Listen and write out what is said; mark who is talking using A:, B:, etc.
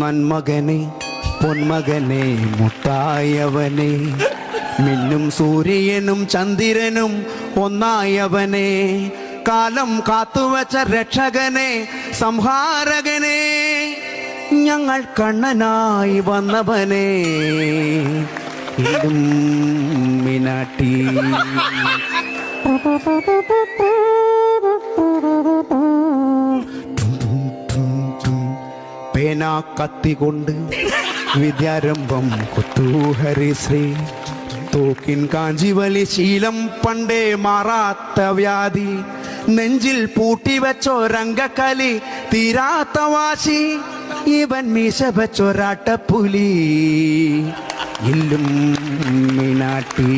A: നന്മകനെ പൊന്മകനെ മുത്തായവനെ മിന്നും സൂര്യനും ചന്ദ്രനും ഒന്നായവനെ കാലം കാത്തുവച്ച രക്ഷകനെ സംഹാരകനെ ഞങ്ങൾ കണ്ണനായി വന്നവനെ ഇലുമിനാട്ടി. പേന കത്തികൊണ്ട് വിദ്യാരംഭം കുത്തൂഹരിശ്രീ തോക്കിൻ കാഞ്ചിവലി ശീലം പണ്ടേ മാറാത്ത വ്യാധി നെഞ്ചിൽ പൂട്ടിവെച്ചൊരംഗക്കലി തീരാത്ത വാശി ഇവൻ മീശ വെച്ചൊരാട്ടപ്പുലി ഇല്ലും മിനാട്ടി.